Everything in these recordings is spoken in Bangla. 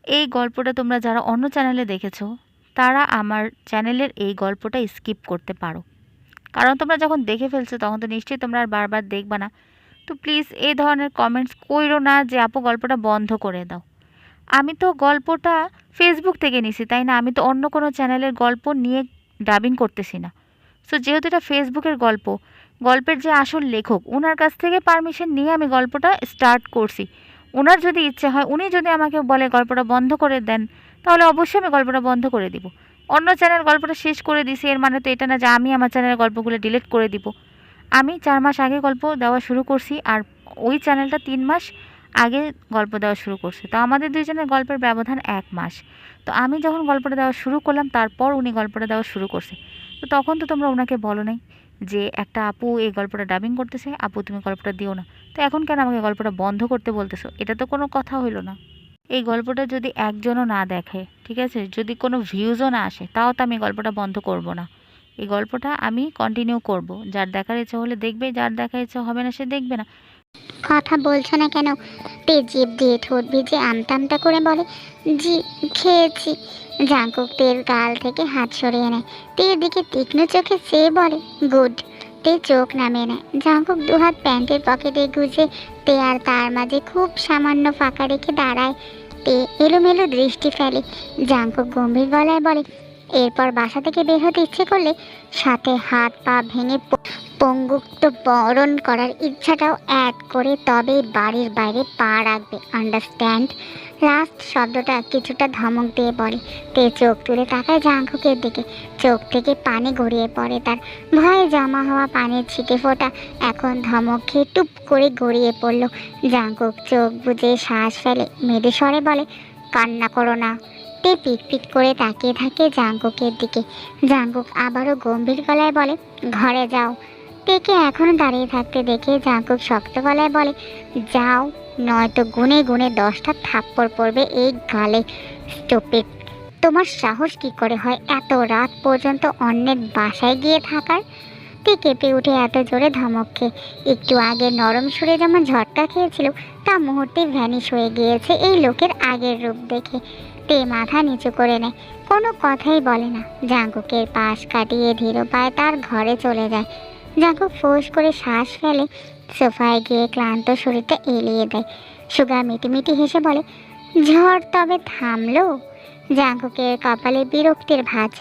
এই গল্পটা তোমরা যারা অন্য চ্যানেলে দেখেছো তারা আমার চ্যানেলের এই গল্পটা স্কিপ করতে পারো, কারণ তোমরা যখন দেখে ফেলছো তখন তো নিশ্চয়ই তোমরা আর বারবার দেখবা না। তো প্লিজ এই ধরনের কমেন্টস কইরো না যে আপু গল্পটা বন্ধ করে দাও। আমি তো গল্পটা ফেসবুক থেকে নিছি, তাই না? আমি তো অন্য কোনো চ্যানেলের গল্প নিয়ে ডাবিং করতেছি না। সো যেহেতু এটা ফেসবুকের গল্প, গল্পের যে আসল লেখক ওনার কাছ থেকে পারমিশন নিয়ে আমি গল্পটা স্টার্ট করছি। ওনার যদি ইচ্ছে হয়, উনি যদি আমাকে বলে গল্পটা বন্ধ করে দেন, তাহলে অবশ্যই আমি গল্পটা বন্ধ করে দিব। অন্য চ্যানেল গল্পটা শেষ করে দিছি এর মানে তো এটা না যে আমি আমার চ্যানেলের গল্পগুলো ডিলিট করে দিব। আমি ৪ মাস আগে গল্প দেওয়া শুরু করছি, আর ওই চ্যানেলটা ৩ মাস আগে গল্প দেওয়া শুরু করছে। তো আমাদের ২ জনের গল্পের ব্যবধান ১ মাস। তো আমি যখন গল্পটা দেওয়া শুরু করলাম তারপর উনি গল্পটা দেওয়া শুরু করছে। তো তখন তো তোমরা উনাকে বলো নাই যে একটা আপু এই গল্পটা ডাবিং করতেছে, আপু তুমি গল্পটা দিও না। তো এখন কেন আমাকে গল্পটা বন্ধ করতে বলতেছো? এটা তো কোনো কথা হইল না। এই গল্পটা যদি একজনও না দেখে, ঠিক আছে? যদি কোনো ভিউজও না আসে, তাও তো আমি গল্পটা বন্ধ করব না। এই গল্পটা আমি কন্টিনিউ করব। যার দেখার ইচ্ছা হলে দেখবে, যার দেখার ইচ্ছা হবে না সে দেখবে না। কথা বলছো না কেন? তে জিভ দিয়ে ঠোঁট ভিজে আমতা আমতা করে বলে, জি খেয়েছি। জাঙ্কুক তের গাল থেকে হাত সরিয়ে নেয়, তের দিকে তীক্ষ্ণ চোখে চেয়ে বলে, গুড। তে চোখ নামিয়ে নেয়। জাঙ্কুক দুহাত প্যান্টের পকেটে গুজে তে আর তার মাঝে খুব সামান্য ফাঁকা রেখে দাঁড়ায়। তে এলোমেলো দৃষ্টি ফেলে। জাঙ্কুক গম্ভীর গলায় বলে, এরপর বাসা থেকে বের হতে ইচ্ছে করলে সাথে হাত পা ভেঙে পঙ্গুত্ব বরণ করার ইচ্ছাটাও অ্যাড করে, তবে বাড়ির বাইরে পা রাখবে, আন্ডারস্ট্যান্ড? লাস্ট শব্দটা কিছুটা ধমক দিয়ে বলে। তে চোখ তুলে তাকায় জাঙ্কুকের দিকে। চোখ থেকে পানি গড়িয়ে পড়ে তার। ভয়ে জমা হওয়া পানির ছিটে ফোঁটা এখন ধমক খেয়ে টুপ করে গড়িয়ে পড়ল। জাঙ্কুক চোখ বুজে শ্বাস ফেলে, মেদে স্বরে বলে, কান্না করো না। তে পিট পিট করে তাকিয়ে থাকে জাঙ্কুকের দিকে। জাঙ্কুক আবারও গম্ভীর গলায় বলে, ঘরে যাও। তেকে এখনো দাঁড়িয়ে থাকতে দেখে জাঙ্কুক শক্ত গলায় বলে, যাও, নয়তো গুনে গুনে 10টা থাপ্পড় পড়বে এই গালে। স্টুপিড! তোমার সাহস কি করে হয় এত রাত পর্যন্ত অন্যের বাসায় গিয়ে থাকার? তে কেঁপে উঠে এত জোরে ধমক খেয়ে একটু আগে নরম সুরে যেমন ঝটকা খেয়েছিল, তা মুহূর্তে ভ্যানিশ হয়ে গিয়েছে এই লোকের আগের রূপ দেখে। তে মাথা নিচু করে নেয়, কোনো কথাই বলে না। জাঙ্কুকের পাশ কাটিয়ে ধীর পায়ে তার ঘরে চলে যায়। জাঙ্কুক ফোঁস করে শ্বাস ফেলে, সোফায় গিয়ে ক্লান্ত শরীরটা এলিয়ে দেয়। সুগা মিটিমিটি হেসে বলে, ঝড় তবে থামলো? জাঙ্কুকের কপালে বিরক্তির ভাঁজ।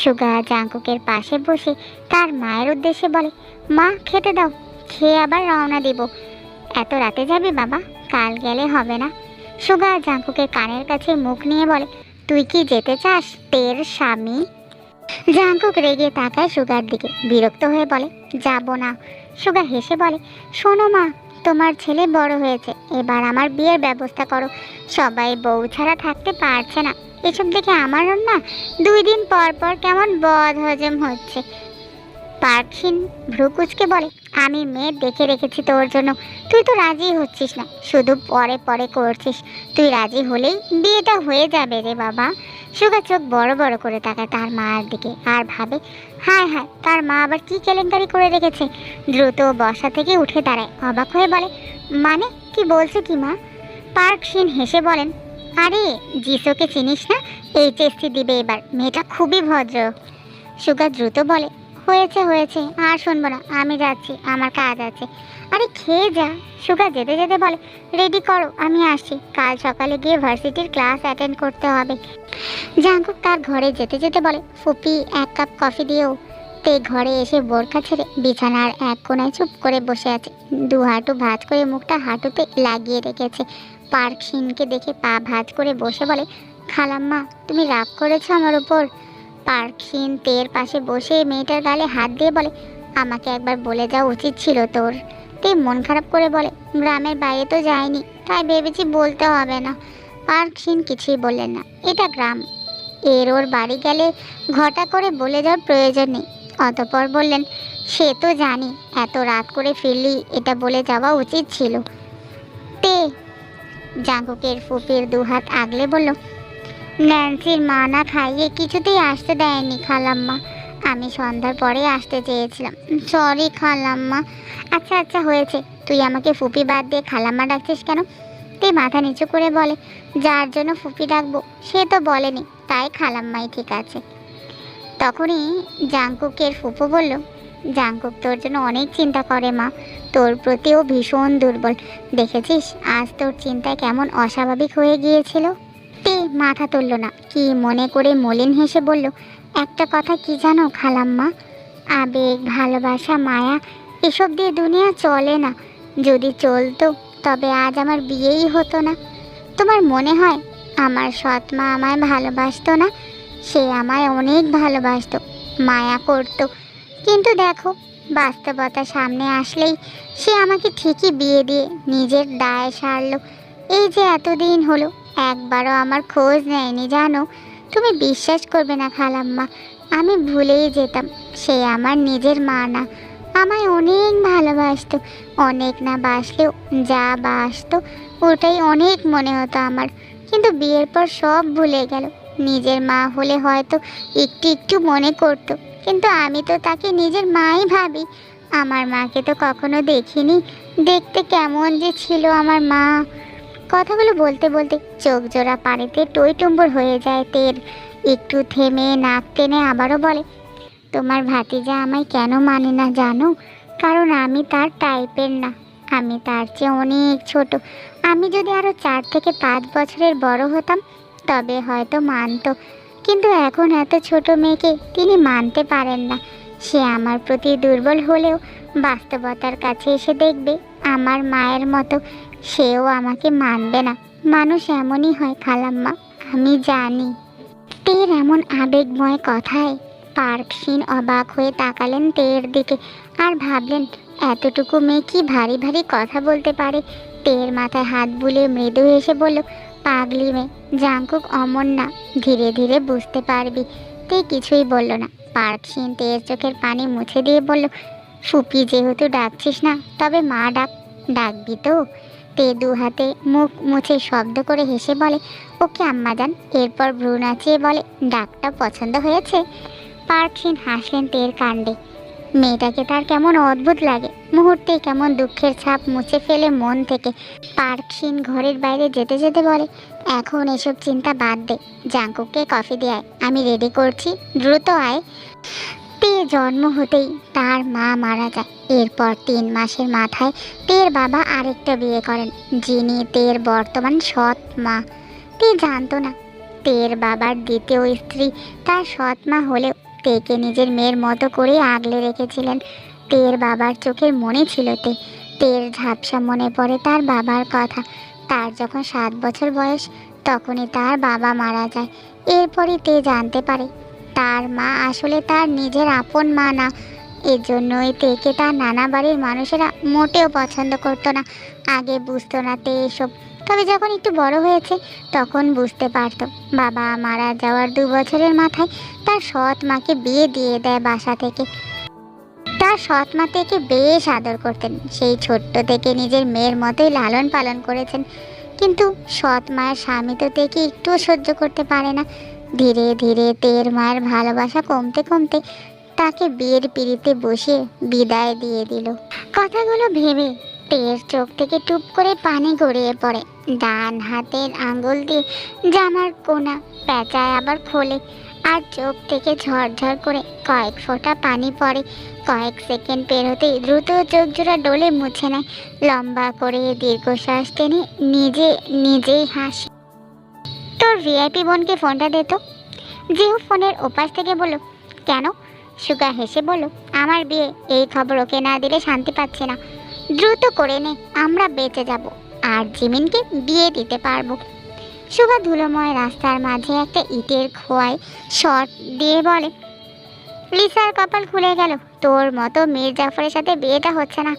সুগা জাঙ্কুকের পাশে বসে তার মায়ের উদ্দেশ্যে বলে, মা খেতে দাও, খেয়ে আবার রওনা দিব। এত রাতে যাবি বাবা? কাল গেলে হবে না? সুগা জাঙ্কুকের কানের কাছে মুখ নিয়ে বলে, তুই কি যেতে চাস তের স্বামী? জাঙ্কুক রেগে তাকায় সুগার দিকে, বিরক্ত হয়ে বলে, যাব না। সুগা হেসে বলে, শোনো মা, তোমার ছেলে বড় হয়েছে, এবার আমার বিয়ের ব্যবস্থা করো। সবাই বউ ছাড়া থাকতে পারছে না। এসব দেখে আমারও না 2 দিন পর পর কেমন বদ হজম হচ্ছে। পার্কহীন ভ্রুকুচকে বলে, আমি মেয়ে দেখে রেখেছি তোর জন্য, তুই তো রাজি হচ্ছিস না, শুধু পরে পরে করছিস। তুই রাজি হলেই বিয়েটা হয়ে যাবে রে বাবা। সুগা চোখ বড় বড় করে তাকায় তার মায়ের দিকে আর ভাবে, হায় হায়, তার মা আবার কি কেলেঙ্কারি করে রেখেছে। দ্রুত বসা থেকে উঠে দাঁড়ায়, অবাক হয়ে বলে, মানে কি বলছে কি মা? পার্কহীন হেসে বলেন, আরে জিসোকে চিনিস না? এইচএসসি দিবে এবার, মেয়েটা খুবই ভদ্র। সুগা দ্রুত বলে, হয়েছে হয়েছে, আর শুনবো না, আমি যাচ্ছি, আমার কাজ আছে। আরে খেয়ে যা। সুগা যেতে যেতে বলে, রেডি করো, আমি আসছি, কাল সকালে গিয়ে ভার্সিটির ক্লাস অ্যাটেন্ড করতে হবে। জাঙ্কুক তার ঘরে যেতে যেতে বলে, ফুপি 1 কাপ কফি দিও। তে ঘরে এসে বোরখা ছেড়ে বিছানার এক কোণায় চুপ করে বসে আছে। 2 হাঁটু ভাঁজ করে মুখটা হাঁটুতে লাগিয়ে রেখেছে। পার্কহীনকে দেখে পা ভাঁজ করে বসে বলে, খালাম্মা তুমি রাগ করেছো আমার উপর? পার্কহীন তের পাশে বসে মেয়েটার গালে হাত দিয়ে বলে, আমাকে একবার বলে যাওয়া উচিত ছিল তোর। তে মন খারাপ করে বলে, গ্রামের বাইরে তো যায়নি, তাই ভেবেছি বলতে হবে না। পার্কহীন কিছুই বললেন না, এটা গ্রাম, এর ওর বাড়ি গেলে ঘটা করে বলে যাওয়ার প্রয়োজন নেই। অতঃপর বললেন, সে তো জানি, এত রাত করে ফিরলি, এটা বলে যাওয়া উচিত ছিল। তে জাঙ্কুকের ফুপির 2 হাত আগলে বলল, ন্যান্সির মা না খাইয়ে কিছুতেই আসতে দেয়নি খালাম্মা, আমি সন্ধ্যার পরে আসতে চেয়েছিলাম, সরি খালাম্মা। আচ্ছা আচ্ছা হয়েছে, তুই আমাকে ফুপি বাদ দিয়ে খালাম্মা ডাকছিস কেন? তে মাথা নিচু করে বলে, যার জন্য ফুপি ডাকবো সে তো বলেনি, তাই খালাম্মাই ঠিক আছে। তখনই জাংকুকের ফুপু বলল, জাংকুক তোর জন্য অনেক চিন্তা করে মা, তোর প্রতিও ভীষণ দুর্বল। দেখেছিস আজ তোর চিন্তায় কেমন অস্বাভাবিক হয়ে গিয়েছিল। তে মাথা তুলল না, কি মনে করে মলিন হেসে বলল, একটা কথা কি জানো খালাম্মা, আবেগ, ভালোবাসা, মায়া এসব দিয়ে দুনিয়া চলে না। যদি চলতো তবে আজ আমার বিয়েই হতো না। তোমার মনে হয় আমার সৎ মা আমায় ভালোবাসতো না? সে আমায় অনেক ভালোবাসতো, মায়া করতো, কিন্তু দেখো বাস্তবতা সামনে আসলেই সে আমাকে ঠিকই বিয়ে দিয়ে নিজের দায় সারলো। এই যে এতদিন হলো একবারও আমার খোঁজ নেয়নি জানো। তুমি বিশ্বাস করবে না খালাম্মা, আমি ভুলেই যেতাম সে আমার নিজের মা না, আমায় অনেক ভালোবাসতো। অনেক না বাসলেও যা বাসতো ওটাই অনেক মনে হতো আমার। কিন্তু বিয়ের পর সব ভুলে গেল। নিজের মা হলে হয়তো একটু একটু মনে করতো, কিন্তু আমি তো তাকে নিজের মাই ভাবি। আমার মাকে তো কখনো দেখিনি, দেখতে কেমন যে ছিল আমার মা। কথাগুলো বলতে বলতে চোখ জোড়া পানিতে টইটুম্বর হয়ে যায় তের। একটু থেমে নাক টেনে আবারও বলে, তোমার ভাতিজা আমায় কেন মানে না জানো? কারণ আমি তার টাইপের না, আমি তার চেয়ে অনেক ছোট। আমি যদি আরও 4 থেকে 5 বছরের বড় হতাম তবে হয়তো মানতো, কিন্তু এখন এত ছোট মেয়েকে তিনি মানতে পারেন না। সে আমার প্রতি দুর্বল হলেও বাস্তবতার কাছে এসে দেখবে আমার মায়ের মতো সেও আমাকে মানবে না। মানুষ এমনই হয় খালাম্মা, আমি জানি। তের এমন আবেগময় কথায় পার্কসিন অবাক হয়ে তাকালেন তের দিকে আর ভাবলেন, এতটুকু মেয়ে কি ভারী ভারী কথা বলতে পারে। তের মাথায় হাত বুলিয়ে মৃদু হেসে বলল, পাগলি মেয়ে, জাংকুক অমন না, ধীরে ধীরে বুঝতে পারবি। তে কিছুই বলল না। পার্কসিন তের চোখের পানি মুছে দিয়ে বলল, ফুপি যেহেতু ডাকছিস না তবে মা ডাক, ডাকবি তো? তে 2 হাতে মুখ মুছে শব্দ করে হেসে বলে, ওকে আম্মাজান। এরপর ভ্রু নাচিয়ে বলে, ডাকটা পছন্দ হয়েছে? পার্কসিন হাসলেন তের কাণ্ডে। মেয়েটাকে তার কেমন অদ্ভুত লাগে। মুহূর্তেই কেমন দুঃখের ছাপ মুছে ফেলে মন থেকে। পার্কসিন ঘরের বাইরে যেতে যেতে বলে, এখন এসব চিন্তা বাদ দে, জাংকুককে কফি দিয়ে আয়, আমি রেডি করছি, দ্রুত আয়। তে জন্ম হতেই তার মা মারা যায়। এরপর 3 মাসের মাথায় তের বাবা আরেকটা বিয়ে করেন, যিনি তের বর্তমান সৎ মা। তে জানতো না তের বাবার দ্বিতীয় স্ত্রী তার সৎ মা হলেও তেকে নিজের মেয়ের মতো করে আগলে রেখেছিলেন। তের বাবার চোখের মনে ছিল তের ঝাপসা মনে পড়ে তার বাবার কথা। তার যখন 7 বছর বয়স তখনই তার বাবা মারা যায়। এরপরই তে জানতে পারে তার মা আসলে তার নিজের আপন মা না। এজন্যই তেকে তার নানা বাড়ির মানুষেরা মোটেও পছন্দ করতো না। আগে বুঝতো না তে এসব, তবে যখন একটু বড় হয়েছে তখন বুঝতে পারতো। বাবা মারা যাওয়ার 2 বছরের মাথায় তার সৎ মাকে বিয়ে দিয়ে দেয় বাসা থেকে। তার সৎ মা তেকে বেশ আদর করতেন, সেই ছোট্ট থেকে নিজের মেয়ের মতোই লালন পালন করেছেন। কিন্তু সৎ মায়ের স্বামী তো তেকে একটুও সহ্য করতে পারে না। ধীরে ধীরে তের মায়ের ভালোবাসা কমতে কমতে তাকে বিয়ের পিঁড়িতে বসিয়ে বিদায় দিয়ে দিল। কথাগুলো ভেবে তের চোখ থেকে টুপ করে পানি গড়িয়ে পড়ে। ডান হাতের আঙ্গুল দিয়ে জামার কোনা পেঁচায় আবার খোলে, আর চোখ থেকে ঝরঝর করে কয়েক ফোঁটা পানি পড়ে। কয়েক সেকেন্ড পেরোতেই দ্রুত চোখ জোড়া ডলে মুছে নেয়। লম্বা করে দীর্ঘশ্বাস টেনে নিজেই হাসে। তোর ভিআইপি বোনকে ফোনটা দে তো। জিহু ফোনের ওপাশ থেকে বলল, কেন? সুগা হেসে বলল, আমার বিয়ে, এই খবর ওকে না দিলে শান্তি পাচ্ছে না। দ্রুত করে নে, আমরা বেঁচে যাব আর জিমিনকে বিয়ে দিতে পারবো। সুগা ধুলোময় রাস্তার মাঝে একটা ইটের খোয়ায় শট দিয়ে বলে, লিসার কপাল খুলে গেল, তোর মতো মীর জাফরের সাথে বিয়েটা হচ্ছে না।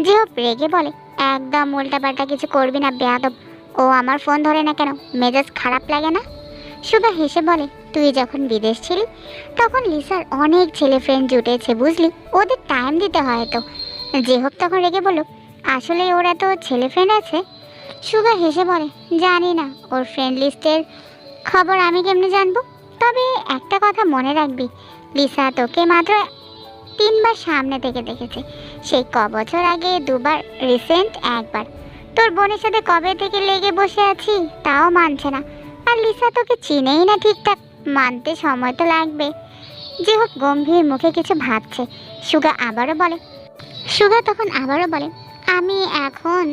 জিহু রেগে বলে, একদম উল্টাপাল্টা কিছু করবি না বেয়াদব। ও আমার ফোন ধরে না কেন? মেজাজ খারাপ লাগে না? সুগা হেসে বলে, তুই যখন বিদেশ ছিলি তখন লিসার অনেক ছেলে ফ্রেন্ড জুটেছে বুঝলি, ওদের টাইম দিতে হয় তো। জেহব তখন রেগে বলল, আসলে ওর এত ছেলে ফ্রেন্ড আছে? সুগা হেসে বলে, জানি না, ওর ফ্রেন্ড লিস্টের খবর আমি কেমনে জানবো? তবে একটা কথা মনে রাখবি, লিসা তোকে মাত্র 3 বার সামনে থেকে দেখেছে, সেই বছর আগে 2 বার, রিসেন্ট 1 বার। তোর বোনের সাথে কবে থেকে লেগে বসে আছি তাও মানছে না। আর লিসা তোকে চিনেই না ঠিকঠাক, মানতে সময় তো লাগবে। যে হোক গম্ভীর মুখে কিছু ভাবছে। সুগা তখন আবারও বলে, আমি এখন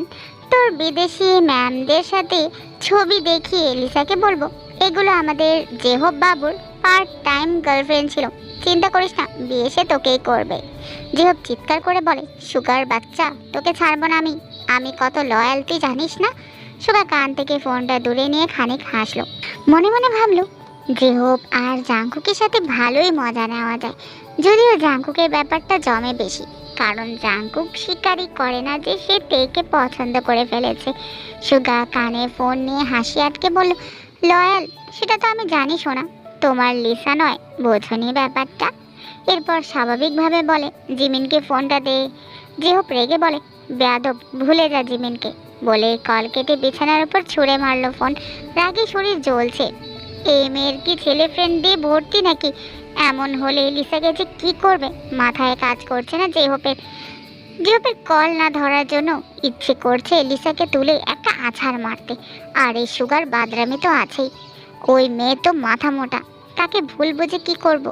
তোর বিদেশি ম্যামদের সাথে ছবি দেখিয়ে লিসাকে বলবো এগুলো আমাদের জেহব বাবুর পার্ট টাইম গার্লফ্রেন্ড ছিল। চিন্তা করিস না, বিয়ে সে তোকেই করবে। জেহব চিৎকার করে বলে, সুগার বাচ্চা, তোকে ছাড়বো না আমি কত লয়াল তুই জানিস না। সুগা কান থেকে ফোনটা দূরে নিয়ে খানিক হাসলো। মনে মনে ভাবলো, জেহব আর জাঙ্কুকের সাথে ভালোই মজা নেওয়া যায়, যদিও জাঙ্কুকের ব্যাপারটা জমে বেশি, কারণ জাঙ্কুক স্বীকারই করে না যে সে তেকে পছন্দ করে ফেলেছে। সুগা কানে ফোন নিয়ে হাসি আটকে বলল, লয়াল সেটা তো আমি জানি শোনা, তোমার লিসা নয়, বোঝনি ব্যাপারটা। এরপর স্বাভাবিকভাবে বলে, জিমিনকে ফোনটা দে। জেহব রেগে বলে, বেয়াদব, ভুলে যা জিমিনকে, বলে কল কেটে বিছানার উপর ছুঁড়ে মারলো ফোন। রাগে শরীর জ্বলছে। এই মেয়ের কি ছেলে ফ্রেন্ড দিয়ে ভর্তি নাকি? এমন হলে লিসাকে যে কি করবে মাথায় কাজ করছে না জেহবের। কল না ধরার জন্য ইচ্ছে করছে লিসাকে তুলে একটা আছাড় মারতে। আর এই সুগার বাদরামি তো আছেই। ওই মেয়ে তো মাথা মোটা, তাকে ভুল বুঝে কি করব,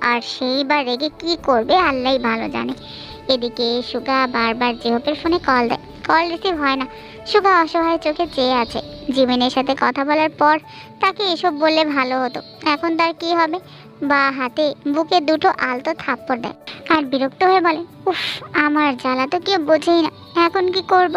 আর সেই বা রেগে কি করবে আল্লাহই ভালো জানে। এদিকে সুগা বারবার জেহবের ফোনে কল দেয়, কল রিসিভ হয় না। সুগা অসহায় চোখে চেয়ে আছে। জিমিনের সাথে কথা বলার পর তাকে এসব বললে ভালো হতো, এখন তার কি হবে? বা হাতে বুকে দুটো আলতো থাপ্পড় দেয় আর বিরক্ত হয়ে বলে, উফ, আমার জ্বালা তো কেউ বোঝেই না, এখন কি করব?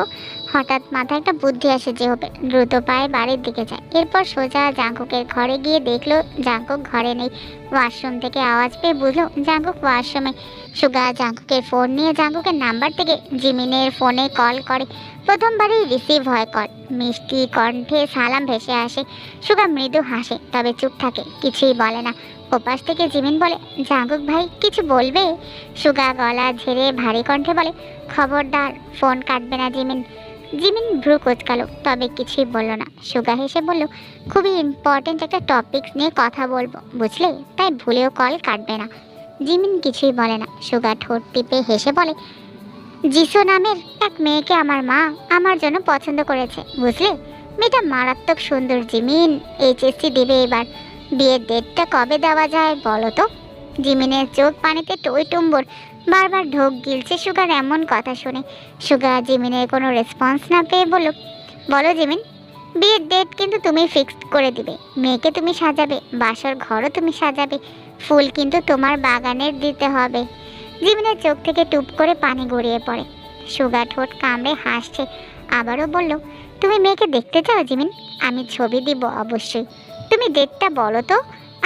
হঠাৎ মাথায় একটা বুদ্ধি আসে জেহবের। দ্রুত পায়ে বাড়ির দিকে যায়। এরপর সোজা জাঙ্কুকের ঘরে গিয়ে দেখলো জাঙ্কুক ঘরে নেই। ওয়াশরুম থেকে আওয়াজ পেয়ে বুঝলো জাঙ্কুক ওয়াশরুমে। সুগা জাঙ্কুকের ফোন নিয়ে জাঙ্কুকের নাম্বার থেকে জিমিনের ফোনে কল করে। প্রথমবারই রিসিভ হয় কল। মিষ্টি কণ্ঠে সালাম ভেসে আসে। সুগা মৃদু হাসে, তবে চুপ থাকে, কিছুই বলে না। ওপাশ থেকে জিমিন বলে, জাঙ্কুক ভাই কিছু বলবে? সুগা গলা ঝেড়ে ভারী কণ্ঠে বলে, খবরদার ফোন কাটবে না জিমিন। জিমিন ভ্রু কুচকালো, তবে কিছুই বলল না। সুগা হেসে বলল, খুবই ইম্পর্টেন্ট একটা টপিক নিয়ে কথা বলবো বুঝলে, তাই ভুলেও কল কাটবে না। জিমিন কিছুই বলে না। সুগা ঠোঁট টিপে হেসে বলে, জিসো নামের এক মেয়েকে আমার মা আমার জন্য পছন্দ করেছে বুঝলে। মেয়েটা মারাত্মক সুন্দর জিমিন। এইচএসসি দেবে এবার। বিয়ের ডেটটা কবে দেওয়া যায় বলো তো? জিমিনের চোখ পানিতে টই টুম্বর। বারবার ঢোক গিলছে সুগার এমন কথা শুনে। সুগা জিমিনের কোনো রেসপন্স না পেয়ে বলল, বলো জিমিন। বিয়ের ডেট কিন্তু তুমি ফিক্সড করে দিবে। মেয়েকে তুমি সাজাবে, বাসর ঘরও তুমি সাজাবে, ফুল কিন্তু তোমার বাগানের দিতে হবে। জিমিনের চোখ থেকে টুপ করে পানি গড়িয়ে পড়ে। সুগা ঠোঁট কামড়ে হাসছে। আবারও বলল, তুমি মেয়েকে দেখতে চাও জিমিন? আমি ছবি দিব অবশ্যই। তুমি ডেটটা বলো তো,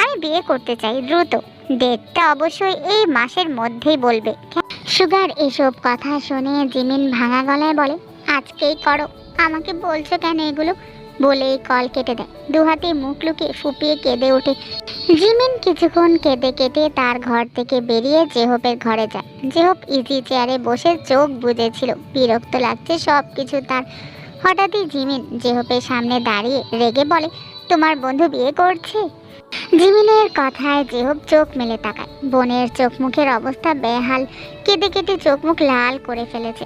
আমি বিয়ে করতে চাই দ্রুত। ডেটটা অবশ্যই এই মাসের মধ্যেই বলবে। সুগার এসব কথা শুনে জিমিন ভাঙা গলায় বলে, আজকেই করো, আমাকে বলছো কেন এগুলো? বলেই কল কেটে দেয়। দুহাতে মুখ লুকিয়ে ফুপিয়ে কেঁদে ওঠে। জিমিন কিছুক্ষণ কেঁদে কেটে তার ঘর থেকে বেরিয়ে জেহবের ঘরে যায়। জেহব ইজি চেয়ারে বসে চোখ বুজেছিল। বিরক্ত লাগছে সব কিছু তার। হঠাৎই জিমিন জেহবের সামনে দাঁড়িয়ে রেগে বলে, তোমার বন্ধু বিয়ে করছে? জিমিনের কথায় জেহব চোখ মেলে তাকায়। বোনের চোখ মুখের অবস্থা বেহাল, কেঁদে কেটে চোখ মুখ লাল করে ফেলেছে।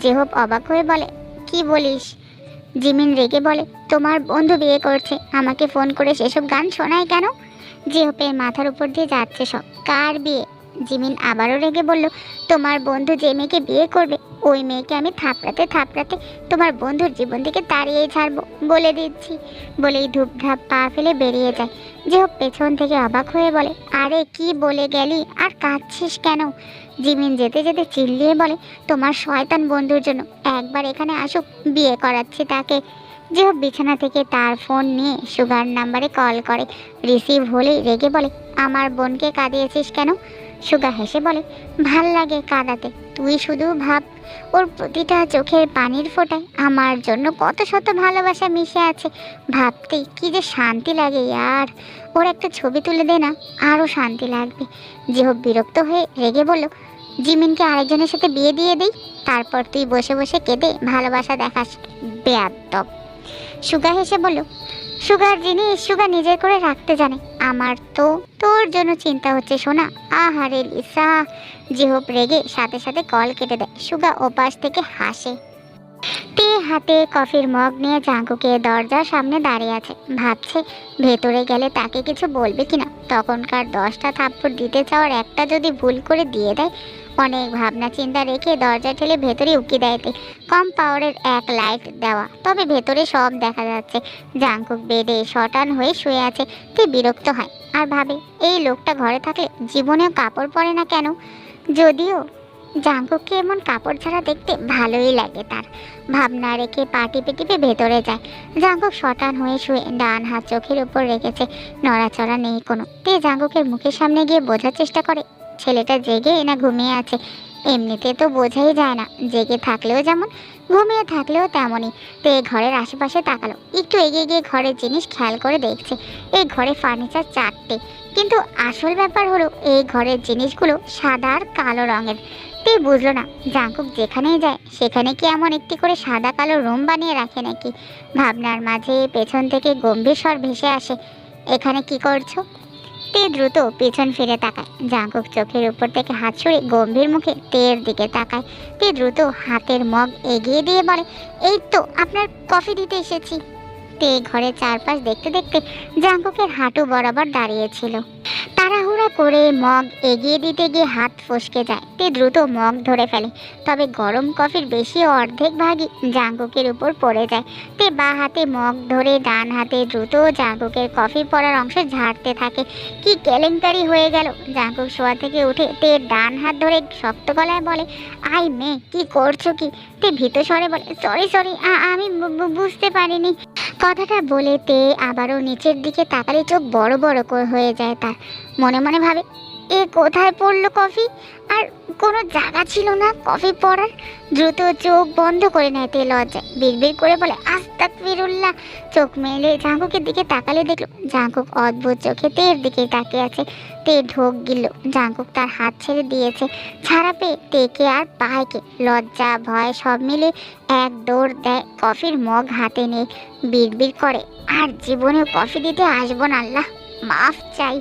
জেহব অবাক হয়ে বলে, কি বলিস? জিমিন রেগে বলে, তোমার বন্ধু বিয়ে করছে, আমাকে ফোন করে সেসব গান শোনায় কেন? জেহবের মাথার উপর দিয়ে যাচ্ছে সব। কার বিয়ে? জিমিন আবারও রেগে বলল, তোমার বন্ধু যে মেয়েকে বিয়ে করবে ওই মেয়েকে আমি থাপড়াতে থাপড়াতে তোমার বন্ধুর জীবন থেকে তাড়িয়েই ছাড়বো, বলে দিচ্ছি। বলেই ধূপধাপ পা ফেলে বেরিয়ে যায়। জেহব পেছন থেকে অবাক হয়ে বলে, আরে কি বলে গেলি, আর কাঁদছিস কেন? জিমিন যেতে যেতে চিল্লিয়ে বলে, তোমার শয়তান বন্ধুর জন্য একবার এখানে আসুক, বিয়ে করাচ্ছি তাকে। জেহব বিছানা থেকে তার ফোন নিয়ে সুগার নাম্বারে কল করে। রিসিভ হলেই রেগে বলে, আমার বোনকে কাঁদিয়েছিস কেন? সুগা হেসে বলে, ভাল লাগে কাঁদাতে। তুই শুধু ভাব, ওর প্রতিটা চোখের পানির ফোঁটায় আমার জন্য কত শত ভালোবাসা মিশে আছে। ভাবতেই কি যে শান্তি লাগে ইয়ার। ওর একটা ছবি তুলে দে না, আরও শান্তি লাগবে। জেহব বিরক্ত হয়ে রেগে বলল, জিমিনকে আরেকজনের সাথে বিয়ে দিয়ে দিই, তারপর তুই বসে বসে কেঁদে ভালোবাসা দেখাস, বেয়াদব। সুগা হেসে বলল, সুগার জিনিস সুগা নিজের করে রাখতে জানে। আমার তো তোর জন্য চিন্তা হচ্ছে সোনা। আহারে লিসা। জেহব রেগে সাথে সাথে কল কেটে দেয়। সুগা ওপাশ থেকে হাসে। তে হাতে কফির মগ নিয়ে জাঙ্কুকে দরজার সামনে দাঁড়িয়ে আছে, ভাবছে ভেতরে গেলে তাকে কিছু বলবে কিনা। তখনকার 10টা থাপ্পড় দিতে চাওয়ার একটা যদি ভুল করে দিয়ে দেয়। অনেক ভাবনা চিন্তা রেখে দরজা ঠেলে ভেতরে উকি দেয় তে। কম পাওয়ারের এক লাইট দেওয়া, তবে ভেতরে সব দেখা যাচ্ছে। জাঙ্কুক বেডে শটান হয়ে শুয়ে আছে। তে বিরক্ত হয় আর ভাবে এই লোকটা ঘরে থাকলে জীবনেও কাপড় পরে না কেন। যদিও জাঙ্কুককে এমন কাপড় ছাড়া দেখতে ভালোই লাগে তার। ভাবনা রেখে পা টিপে টিপে ভেতরে যায়। জাঙ্কুক শটান হয়ে শুয়ে ডান হাত চোখের উপর রেখেছে, নড়াচড়া নেই কোনো। তে জাঙ্কুকের মুখের সামনে গিয়ে বোঝার চেষ্টা করে ছেলেটা জেগে না ঘুমিয়ে আছে। এমনিতে তো বোঝাই যায় না, জেগে থাকলেও যেমন ঘুমিয়ে থাকলেও তেমনই। তে ঘরের আশেপাশে তাকালো, একটু এগিয়ে গিয়ে ঘরের জিনিস খেয়াল করে দেখছে। এই ঘরে ফার্নিচার 4টে, কিন্তু আসল ব্যাপার হলো এই ঘরের জিনিসগুলো সাদা আর কালো রঙের। তে বুঝলো না জাঙ্কুক যেখানেই যায় সেখানে কি এমন একটি করে সাদা কালো রুম বানিয়ে রাখে নাকি। ভাবনার মাঝে পেছন থেকে গম্ভীর স্বর ভেসে আসে, এখানে কি করছো? তে দ্রুত পেছন ফিরে তাকায়। জাঙ্কুক চোখের উপর থেকে হাত সরিয়ে গম্ভীর মুখে তের দিকে তাকায়। তে দ্রুত হাতের মগ এগিয়ে দিয়ে বলে, এই তো আপনার কফি দিতে এসেছি। তে ঘরের চারপাশ দেখতে দেখতে জাঙ্কুকের হাঁটু বরাবর দাঁড়িয়েছিল। তাড়াহুড়া করে মগ এগিয়ে দিতে গিয়ে হাত ফসকে যায়। তে দ্রুত মগ ধরে ফেলে, তবে গরম কফির বেশি অর্ধেক ভাগই জাঙ্কুকের উপর পড়ে যায়। তে বাঁ হাতে মগ ধরে ডান হাতে দ্রুত জাঙ্কুকের কফি পড়ার অংশ ঝাড়তে থাকে। কি কেলেঙ্কারি হয়ে গেল। জাঙ্কুক শোয়া থেকে উঠে তে ডান হাত ধরে শক্ত গলায় বলে, আই মেয়ে কি করছো কি? তে ভীত স্বরে বলে, সরি সরি, আমি বুঝতে পারিনি। কথাটা বলে তে আবারও নিচের দিকে তাকালে চোখ বড় বড় হয়ে যায় তার। মনে মনে ভাবে, এ কোথায় পড়লো কফি? আর কোনো জায়গা ছিল না কফি পড়ার। দ্রুত চোখ বন্ধ করে নেয় তে লজ্জায়, বিড়বিড় করে বলে, আস্তাগফিরুল্লাহ। চোখ মেলে জাঙ্কুকের দিকে তাকালে দেখলো জাঙ্কুক অদ্ভুত চোখে তের দিকে তাকিয়ে আছে। তে ঢোক গিলল। জাঙ্কুক তার হাত ছেড়ে দিয়েছে। ছাড়া পেয়ে তেকে আর পায়কে লজ্জা ভয় সব মিলে এক দৌড় দেয় কফির মগ হাতে নিয়ে। বিড়বিড় করে, আর জীবনেও কফি দিতে আসবো না, আল্লাহ মাফ চাই।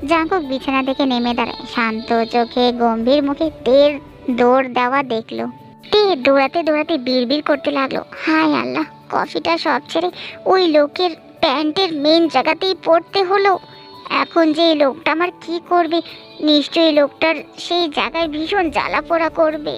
জাঙ্কুক বিছানা থেকে নেমে দাঁড়ায়, শান্ত চোখে গম্ভীর মুখে তের দৌড় দেওয়া দেখলো। তে দৌড়াতে দৌড়াতে বিড়বিড় করতে লাগলো, হায় আল্লাহ, কফিটা সব ছেড়ে ওই লোকের প্যান্টের মেন জায়গাতেই পড়তে হলো। এখন যে এই লোকটা আমার কি করবে? নিশ্চয়ই লোকটার সেই জায়গায় ভীষণ জ্বালা পোড়া করবে।